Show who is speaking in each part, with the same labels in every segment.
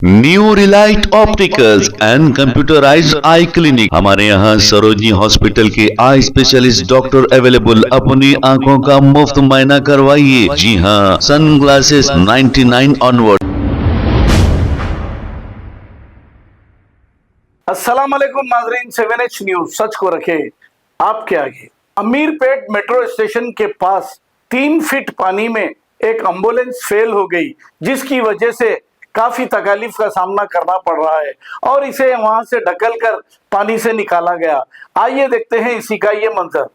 Speaker 1: New Relight opticals and computerised I clinic. हमारे यहाँ Sarojini hospital के आई स्पेशलिस्ट डॉक्टर अवेलेबल। अपनी आंखों का मुफ्त मुआयना करवाइए। जी हाँ, सन ग्लासेस 99 ऑनवर्ड।
Speaker 2: अस्सलाम वालेकुम नाजरीन, 7H न्यूज सच को रखे आपके आगे। अमीरपेट मेट्रो स्टेशन के पास 3 फीट पानी में एक एम्बुलेंस फेल हो गई, जिसकी वजह से काफी तकलीफ का सामना करना पड़ रहा है और इसे वहां से ढकल कर पानी से निकाला गया। आइए देखते हैं इसी का ये मंजर।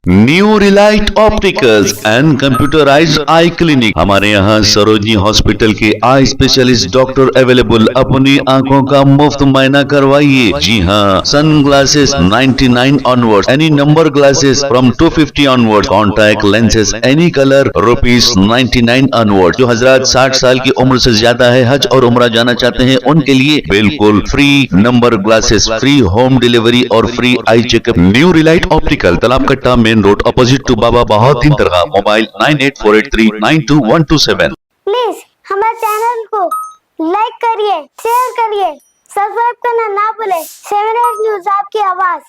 Speaker 1: New Relight opticals and computerised I clinic. हमारे यहाँ सरोजनी हॉस्पिटल के आई स्पेशलिस्ट डॉक्टर अवेलेबल। अपनी आंखों का मुफ्त मुआयना करवाइए। जी हाँ, sun glasses 99 onward, any number glasses from 250 onward, contact lenses any colour ₹99 onward. जो हजरात 60 साल की उम्र से ज्यादा है, हज और उम्रा जाना चाहते हैं, उनके लिए बिल्कुल free number glasses, free home delivery और free eye checkup. New Relight optical, Talab Katta, main road, opposite to Baba Bahauddin दरगाह। मोबाइल 9848392127।
Speaker 3: प्लीज हमारे चैनल को लाइक करिए, शेयर करिए, सब्सक्राइब करना ना भूले। 7H न्यूज आपकी आवाज।